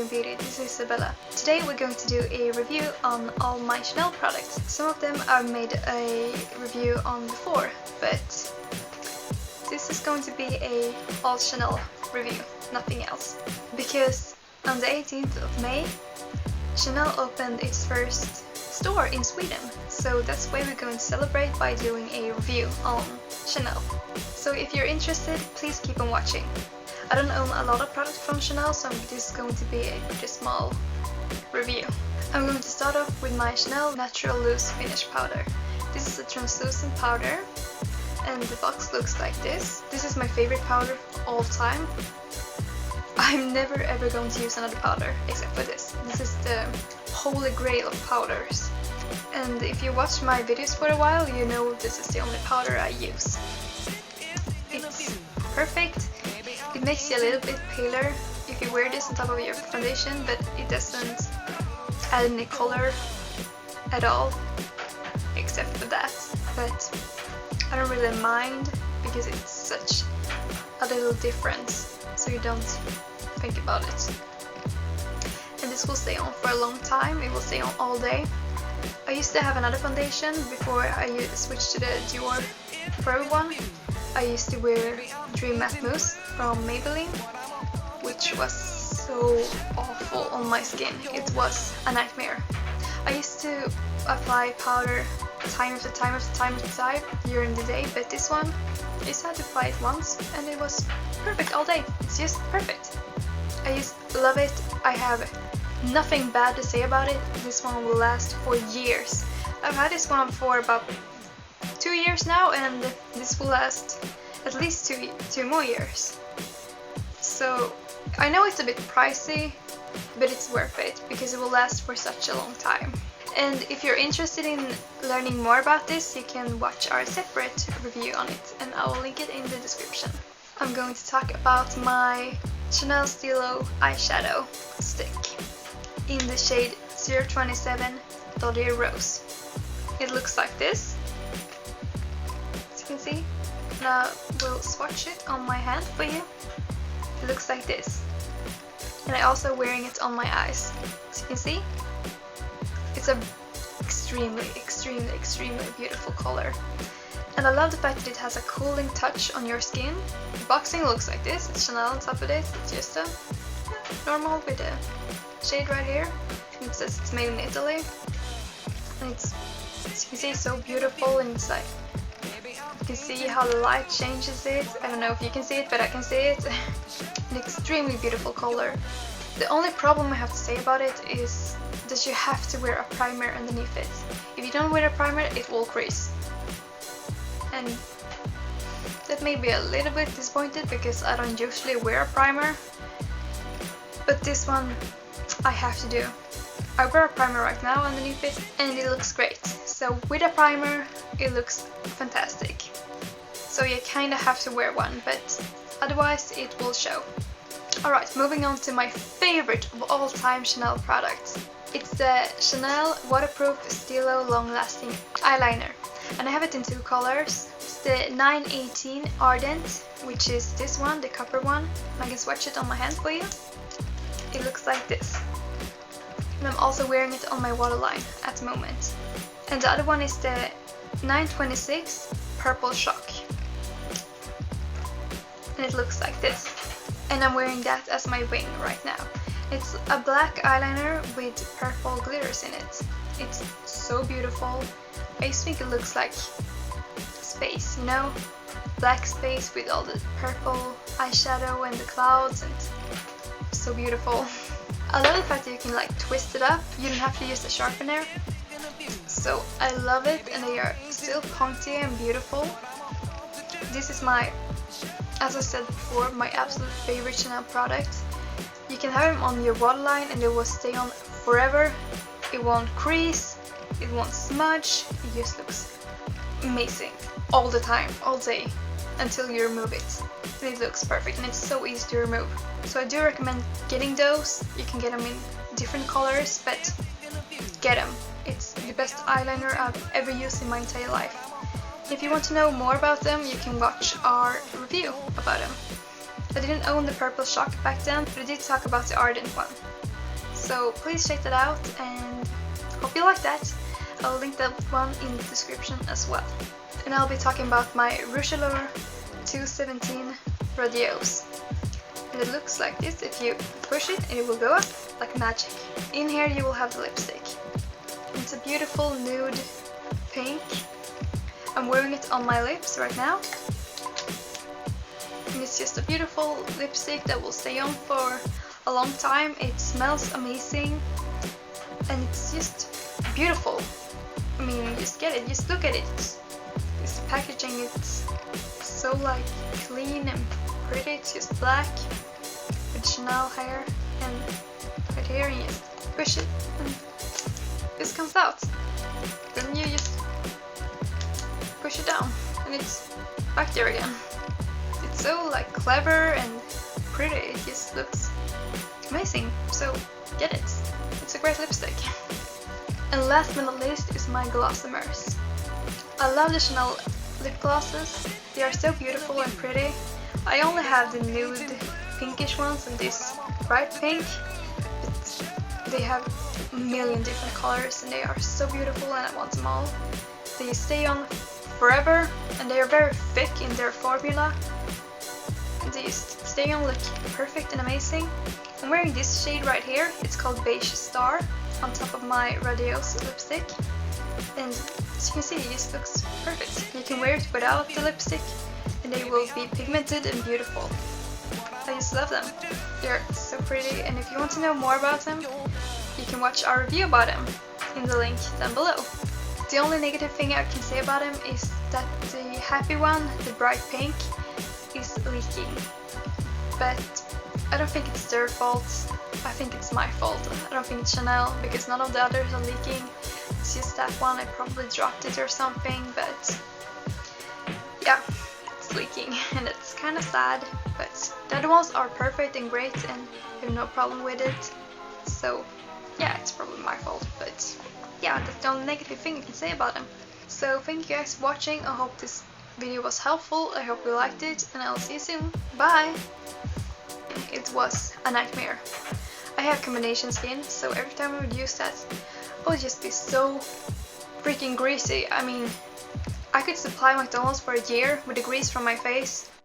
Scandinavian Beauty, this is Isabella. Today we're going to do a review on all my Chanel products. Some of them I've made a review on before, but this is going to be a all Chanel review, nothing else. Because on the 18th of May, Chanel opened its first store in Sweden, so that's why we're going to celebrate by doing a review on Chanel. So if you're interested, please keep on watching. I don't own a lot of products from Chanel, so this is going to be a pretty small review. I'm going to start off with my Chanel Natural Loose Finish Powder. This is a translucent powder, and the box looks like this. This is my favorite powder of all time. I'm never ever going to use another powder except for this. This is the holy grail of powders. And if you watch my videos for a while, you know this is the only powder I use. It's perfect. It makes you a little bit paler if you wear this on top of your foundation, but it doesn't add any color at all, except for that. But I don't really mind because it's such a little difference, so you don't think about it. And this will stay on for a long time, it will stay on all day. I used to have another foundation before I switched to the Dior Forever one. I used to wear Dream Matte Mousse from Maybelline, which was so awful on my skin. It was a nightmare. I used to apply powder time after time after time after time during the day, but this one, I just had to apply it once and it was perfect all day. It's just perfect. I just love it. I have nothing bad to say about it. This one will last for years. I've had this one for about 2 years now, and this will last at least two more years. So I know it's a bit pricey, but it's worth it because it will last for such a long time. And if you're interested in learning more about this, you can watch our separate review on it, and I will link it in the description. I'm going to talk about my Chanel Stylo eyeshadow stick in the shade 027 Laurier Rose. It looks like this, as you can see. Now we'll swatch it on my hand for you. It looks like this. And I'm also wearing it on my eyes, as you can see. It's a extremely beautiful color. And I love the fact that it has a cooling touch on your skin. The boxing looks like this, it's Chanel on top of it. It's just a normal with a shade right here. And it says it's made in Italy. And it's, as you can see, so beautiful, and it's like, you can see how the light changes it. I don't know if you can see it, but I can see it. An extremely beautiful color. The only problem I have to say about it is that you have to wear a primer underneath it. If you don't wear a primer, it will crease. And that may be a little bit disappointed because I don't usually wear a primer. But this one I have to do. I wear a primer right now underneath it and it looks great. So with a primer it looks fantastic. So you kinda have to wear one, but otherwise it will show. Alright, moving on to my favorite of all time Chanel product. It's the Chanel Waterproof Stylo Long Lasting Eyeliner. And I have it in two colors. It's the 918 Ardent, which is this one, the copper one. I can swatch it on my hand for you. It looks like this. And I'm also wearing it on my waterline at the moment. And the other one is the 926 Purple Choc. And it looks like this. And I'm wearing that as my wing right now. It's a black eyeliner with purple glitters in it. It's so beautiful. I just think it looks like space, you know? Black space with all the purple eyeshadow and the clouds, and so beautiful. I love the fact that you can like twist it up. You don't have to use a sharpener. So I love it, and they are still punchy and beautiful. This is my, as I said before, my absolute favorite Chanel product. You can have them on your waterline and they will stay on forever. It won't crease, it won't smudge, it just looks amazing all the time, all day, until you remove it. And it looks perfect, and it's so easy to remove. So I do recommend getting those. You can get them in different colors, but get them. It's the best eyeliner I've ever used in my entire life. If you want to know more about them, you can watch our review about them. I didn't own the Purple Choc back then, but I did talk about the Ardent one. So please check that out and hope you like that. I'll link that one in the description as well. And I'll be talking about my Rouge Allure 217 Radieuse. And it looks like this. If you push it, it will go up like magic. In here you will have the lipstick. It's a beautiful nude pink. I'm wearing it on my lips right now. And it's just a beautiful lipstick that will stay on for a long time. It smells amazing and it's just beautiful. I mean, just get it, just look at it. This packaging, it's so like clean and pretty. It's just black with Chanel hair, and right here you just push it and this comes out. Then you just push it down and it's back there again. It's so like clever and pretty. It just looks amazing. So get it. It's a great lipstick. And last but not least is my Glossimers. I love the Chanel lip glosses. They are so beautiful and pretty. I only have the nude pinkish ones and this bright pink. But they have a million different colors and they are so beautiful and I want them all. They stay on forever and they are very thick in their formula. And they just stay on look perfect and amazing. I'm wearing this shade right here. It's called Beige Star on top of my Radieuse lipstick. And as you can see, it just looks perfect. You can wear it without the lipstick and they will be pigmented and beautiful. I just love them. They're so pretty, and if you want to know more about them, you can watch our review about them in the link down below. The only negative thing I can say about them is that the happy one, the bright pink, is leaking. But I don't think it's their fault. I think it's my fault. I don't think it's Chanel, because none of the others are leaking. It's just that one, I probably dropped it or something, but yeah, it's leaking and it's kind of sad. But the other ones are perfect and great and I have no problem with it. So yeah, it's probably my fault, but yeah, that's the only negative thing I can say about them. So thank you guys for watching. I hope this video was helpful. I hope you liked it and I'll see you soon. Bye! It was a nightmare. I have combination skin, so every time I would use that, I would just be so freaking greasy. I mean, I could supply McDonald's for a year with the grease from my face.